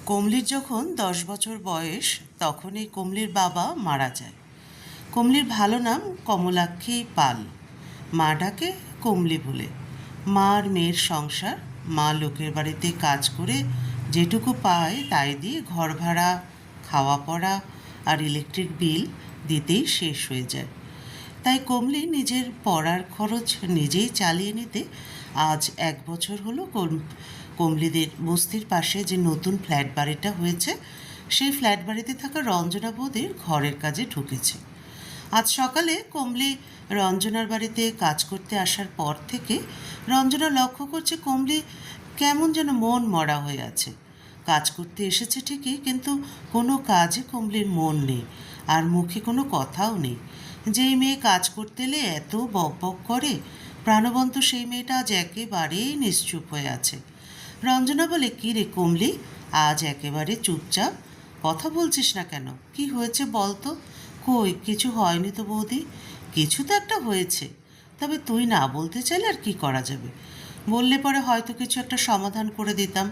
কমলির যখন 10 বছর বয়স তখন এই কমলির বাবা মারা যায়। কমলির ভালো নাম কমলাক্ষী পাল। মা ডাকে কমলি বলে। মা আর মেয়ের সংসার। মা লোকের বাড়িতে কাজ করে যেটুকু পায় তাই দিয়ে ঘর ভাড়া, খাওয়া পড়া আর ইলেকট্রিক বিল দিতেই শেষ হয়ে যায়। তাই কমলি নিজের পড়ার খরচ নিজেই চালিয়ে নিতে আজ 1 বছর হলো কমলিদের বস্তির পাশে যে নতুন ফ্ল্যাট বাড়িটা হয়েছে সেই ফ্ল্যাট বাড়িতে থাকা রঞ্জনা বৌদির ঘরের কাজে ঢুকেছে। আজ সকালে কমলি রঞ্জনার বাড়িতে কাজ করতে আসার পর থেকে রঞ্জনা লক্ষ্য করছে কমলি কেমন যেন মন মরা হয়ে আছে। কাজ করতে এসেছে ঠিকই, কিন্তু কোনো কাজে কমলির মন নেই, আর মুখে কোনো কথাও নেই। যেই মেয়ে কাজ করতে এলে এত বক বক করে, প্রাণবন্ত সেই মেয়েটা আজ একেবারেই নিশ্চুপ হয়ে আছে। রঞ্জনা বলে, কী রে কমলি, আজ একেবারে চুপচাপ, কথা বলছিস না কেন? কি হয়েছে বল তো? কই, কিছু হয়নি তো বৌদি। কিছু তো একটা হয়েছে, তবে তুই না বলতে চাইলে আর কি করা যাবে? বললে পরে হয়তো কিছু একটা সমাধান করে দিতাম।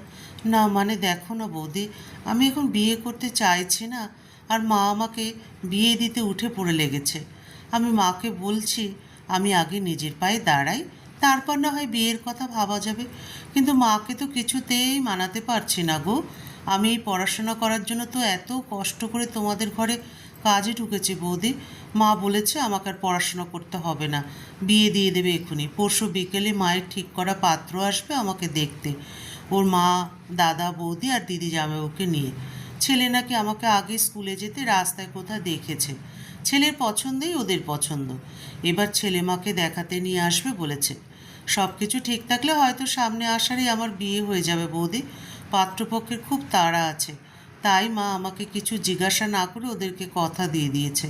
না মানে দেখো না বৌদি, আমি এখন বিয়ে করতে চাইছি না, আর মা আমাকে বিয়ে দিতে উঠে পড়ে লেগেছে। আমি মাকে বলছি আমি আগে নিজের পায়ে দাঁড়াই, তারপর না হয় বিয়ের কথা ভাবা যাবে, কিন্তু মাকে তো কিছুতেই মানাতে পারছি না গো। আমি এই পড়াশোনা করার জন্য তো এত কষ্ট করে তোমাদের ঘরে কাজে ঢুকেছি বৌদি। মা বলেছে আমাকে আর পড়াশোনা করতে হবে না, বিয়ে দিয়ে দেবে এক্ষুনি। পরশু বিকেলে মায়ের ঠিক করা পাত্র আসবে আমাকে দেখতে, ওর মা, দাদা, বৌদি আর দিদি জামাইবাবুকে নিয়ে। ছেলে নাকি আমাকে আগে স্কুলে যেতে রাস্তায় কোথায় দেখেছে। ছেলের পছন্দেই ওদের পছন্দ। এবার ছেলে মাকে দেখাতে নিয়ে আসবে বলেছে। সব কিছু ঠিক থাকলে হয়তো সামনে আসারই আমার বিয়ে হয়ে যাবে বৌদি। পাত্রপক্ষের খুব তাড়া আছে, তাই মা আমাকে কিছু জিজ্ঞাসা না করে ওদেরকে কথা দিয়ে দিয়েছে।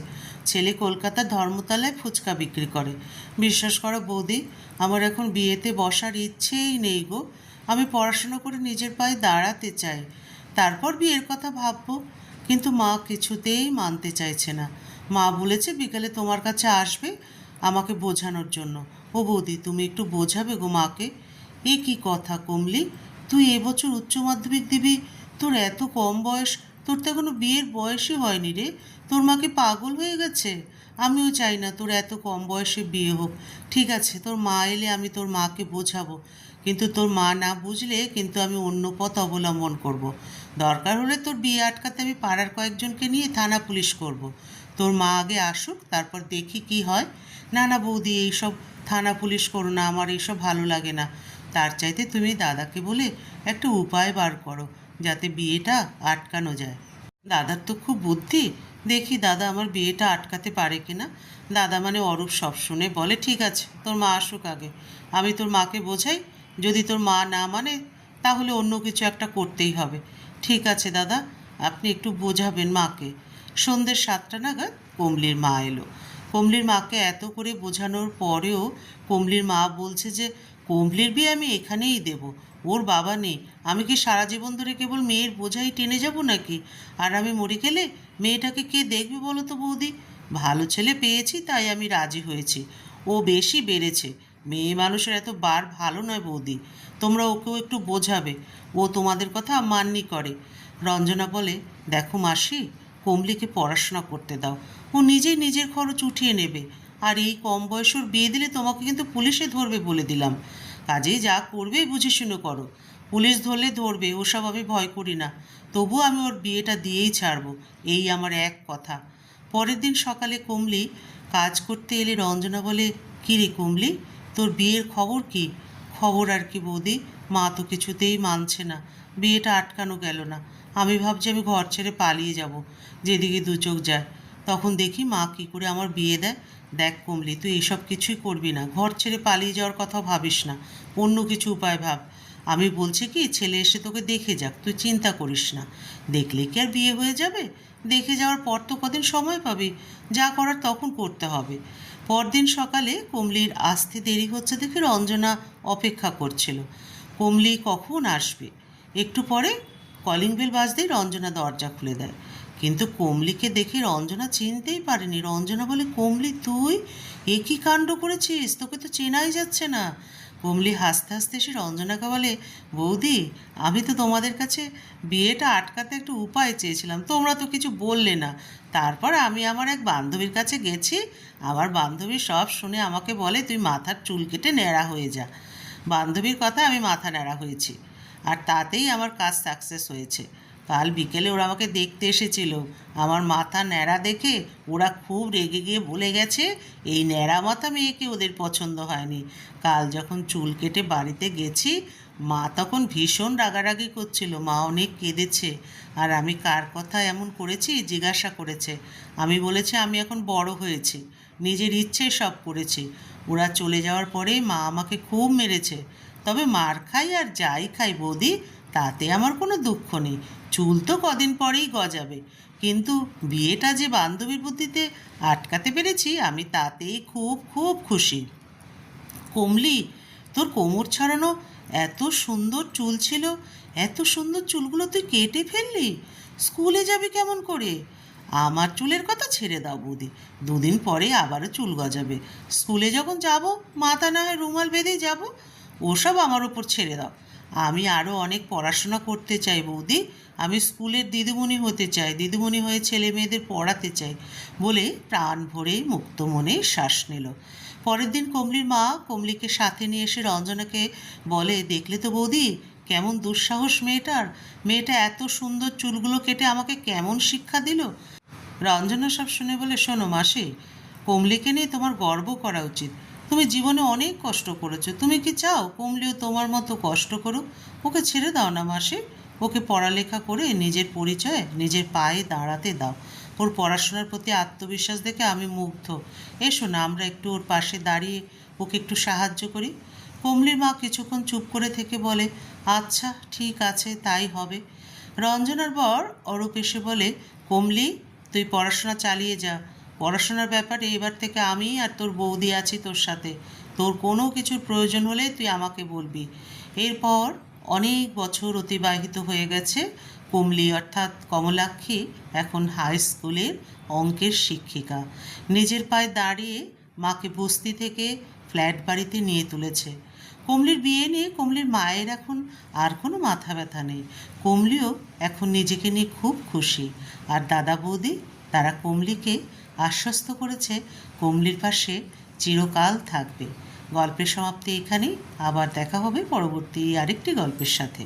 ছেলে কলকাতার ধর্মতলায় ফুচকা বিক্রি করে। বিশ্বাস করো বৌদি, আমার এখন বিয়েতে বসার ইচ্ছেই নেই গো। আমি পড়াশোনা করে নিজের পায়ে দাঁড়াতে চাই, তারপর বিয়ের কথা ভাববো। কিন্তু মা কিছুতেই মানতে চাইছে না। মা বলেছে বিকেলে তোমার কাছে আসবে আমাকে বোঝানোর জন্য। ও বৌদি, তুমি একটু বোঝাবে গো মাকে। এ কি কথা কমলি, তুই এবছর উচ্চ মাধ্যমিক দিবি? তোর এত কম বয়স, তোর তো এখনো বিয়ের বয়সই হয়নি রে। তোর মা কি পাগল হয়ে গেছে? আমিও চাই না তোর এত কম বয়সে বিয়ে হোক। ঠিক আছে, তোর মা এলে আমি তোর মাকে বোঝাবো, কিন্তু তোর মা না বুঝলে কিন্তু আমি অন্য পথ অবলম্বন করব। দরকার হলে তোর বিয়ে আটকাতে আমি পাড়ার কয়েকজনকে নিয়ে থানা পুলিশ করব। তোর মা আগে আসুক, তারপর দেখি কি হয়। না না বৌদি, এইসব থানা পুলিশ করো না, আমার এইসব ভালো লাগে না। তার চাইতে তুমি দাদাকে বলে একটা উপায় বার করো যাতে বিয়েটা আটকানো যায়। দাদার তো খুব বুদ্ধি, দেখি দাদা আমার বিয়েটা আটকাতে পারে কিনা। দাদা মানে অরূপ সব শুনে বলে, ঠিক আছে তোর মা আসুক আগে, আমি তোর মাকে বোঝাই। যদি তোর মা না মানে তাহলে অন্য কিছু একটা করতেই হবে। ঠিক আছে দাদা, আপনি একটু বোঝাবেন মাকে। সন্ধ্যে 7টা নাগাদ কমলির মা এলো। কমলির মাকে এত করে বোঝানোর পরেও কমলির মা বলছে যে কমলির বিয়ে আমি এখানেই দেব, ওর বাবা নেই। আমি কি সারা জীবন ধরে কেবল মেয়ের বোঝাই টেনে যাব নাকি? আর আমি মরে গেলে মেয়েটাকে কে দেখবে বলো তো বৌদি? ভালো ছেলে পেয়েছি তাই আমি রাজি হয়েছি। ও বেশি বেড়েছে, মেয়ে মানুষের এত বার ভালো নয় বৌদি। তোমরা ওকেও একটু বোঝাবে, ও তোমাদের কথা মান্যই করে। রঞ্জনা বলে, দেখো মাসি, কমলিকে পড়াশোনা করতে দাও, ও নিজেই নিজের খরচ উঠিয়ে নেবে। আর এই কম বয়সের বিয়ে দিলে তোমাকে কিন্তু পুলিশে ধরবে বলে দিলাম। কাজেই যা করবে বুঝে শুনে করো। পুলিশ ধরলে ধরবে, ওসব আমি ভয় করি না। তবু আমি ওর বিয়েটা দিয়েই ছাড়বো, এই আমার এক কথা। পরের দিন সকালে কমলি কাজ করতে এলে রঞ্জনা বলে, কী রে কমলি, তোর বিয়ের খবর কি? খবর আর কি বৌদি, মা তো কিছুতেই মানছে না, বিয়েটা আটকানো গেল না। আমি ভাবছি আমি ঘর ছেড়ে পালিয়ে যাব, যেদিকে দু চোখ যায়। তখন দেখি মা কী করে আমার বিয়ে দেয়। দেখ কমলি, তুই এইসব কিছুই করবি না, ঘর ছেড়ে পালিয়ে যাওয়ার কথা ভাবিস না, অন্য কিছু উপায় ভাব। আমি বলছি কি, ছেলে এসে তোকে দেখে যাক, তুই চিন্তা করিস না। দেখলে কি আর বিয়ে হয়ে যাবে? দেখে যাওয়ার পর তো কদিন সময় পাবি, যা করার তখন করতে হবে। পরদিন সকালে কমলির আসতে দেরি হচ্ছে দেখে রঞ্জনা অপেক্ষা করছিল কমলি কখন আসবে। একটু পরে কলিং বেল বাজতেই রঞ্জনা দরজা খুলে দেয়, কিন্তু কমলিকে দেখে রঞ্জনা চিনতেই পারেনি। রঞ্জনা বলে, কমলি তুই? এ কী কাণ্ড করেছিস, তোকে তো চেনাই যাচ্ছে না। কমলি হাসতে হাসতে এসে রঞ্জনাকে বলে, বৌদি, আমি তো তোমাদের কাছে বিয়েটা আটকাতে একটু উপায় চেয়েছিলাম, তোমরা তো কিছু বললে না। তারপর আমি আমার এক বান্ধবীর কাছে গেছি, আমার বান্ধবী সব শুনে আমাকে বলে তুই মাথার চুল কেটে ন্যাড়া হয়ে যা। বান্ধবীর কথা আমি মাথা ন্যাড়া হয়েছি, আর তাতেই আমার কাজ সাকসেস হয়েছে। কাল বিকেলে ওরা আমাকে দেখতে এসেছিল, আমার মাথা ন্যাড়া দেখে ওরা খুব রেগে গিয়ে বলে গেছে এই ন্যাড়া মাথা মেয়েকে ওদের পছন্দ হয়নি। কাল যখন চুল কেটে বাড়িতে গেছি, মা তখন ভীষণ রাগারাগি করছিল, মা অনেক কেঁদেছে। আর আমি কার কথা এমন করেছি জিজ্ঞাসা করেছে। আমি বলেছি আমি এখন বড় হয়েছি, নিজের ইচ্ছে সব করেছি। ওরা চলে যাওয়ার পরে মা আমাকে খুব মেরেছে, তবে মার খাই আর যাই খাই বৌদি, তাতে আমার কোনো দুঃখ নেই। চুল তো কদিন পরেই গজাবে, কিন্তু বিয়েটা যে বান্ধবীর বুদ্ধিতে আটকাতে পেরেছি আমি তাতেই খুব খুব খুশি। কমলি, তোর কোমর ছাড়ানো এত সুন্দর চুল ছিল, এত সুন্দর চুলগুলো তুই কেটে ফেললি? স্কুলে যাবি কেমন করে? আমার চুলের কথা ছেড়ে দাও বৌদি, দুদিন পরে আবারও চুল গজাবে। স্কুলে যখন যাব মাথা না হয় রুমাল বেঁধেই যাব, ওসব আমার উপর ছেড়ে দাও। আমি আরও অনেক পড়াশোনা করতে চাই বৌদি, আমি স্কুলের দিদিমণি হতে চাই, দিদিমণি হয়ে ছেলে মেয়েদের পড়াতে চাই বলে প্রাণ ভরে মুক্ত মনে শ্বাস নিল। পরের দিন কমলির মা কমলিকে সাথে নিয়ে এসে রঞ্জনাকে বলে, দেখলে তো বৌদি কেমন দুঃসাহস মেয়েটার, মেয়েটা এত সুন্দর চুলগুলো কেটে আমাকে কেমন শিক্ষা দিল। রঞ্জনা সব শুনে বলে, শোনো মাসি, কমলিকে নিয়ে তোমার গর্ব করা উচিত। তুমি জীবনে অনেক কষ্ট করেছো, তুমি কি চাও কমলিও তোমার মতো কষ্ট করুক? ওকে ছেড়ে দাও না মাসি, ওকে পড়ালেখা করে নিজের পরিচয়ে নিজের পায়ে দাঁড়াতে দাও। ওর পড়াশোনার প্রতি আত্মবিশ্বাস দেখে আমি মুগ্ধ। এসো না আমরা একটু ওর পাশে দাঁড়িয়ে ওকে একটু সাহায্য করি। কমলির মা কিছুক্ষণ চুপ করে থেকে বলে, আচ্ছা ঠিক আছে, তাই হবে। রঞ্জনার বর অরূপ এসে বলে, কমলি, তুই পড়াশোনা চালিয়ে যা। পড়াশোনার ব্যাপারে এবার থেকে আমি আর তোর বৌদি আছি তোর সাথে। তোর কোনো কিছুর প্রয়োজন হলে তুই আমাকে বলবি। এরপর অনেক বছর অতিবাহিত হয়ে গেছে। কমলি অর্থাৎ কমলাক্ষী এখন হাই স্কুলের অঙ্কের শিক্ষিকা। নিজের পায়ে দাঁড়িয়ে মাকে বস্তি থেকে ফ্ল্যাট বাড়িতে নিয়ে তুলেছে। কমলির বিয়ে নিয়ে কমলির মায়ের এখন আর কোনো মাথা ব্যথা নেই। কমলিও এখন নিজেকে নিয়ে খুব খুশি। আর দাদা বৌদি তারা কমলিকে আশ্বস্ত করেছে কমলির পাশে চিরকাল থাকবে। গল্পের সমাপ্তি এখানেই, আবার দেখা হবে পরবর্তী আরেকটি গল্পের সাথে।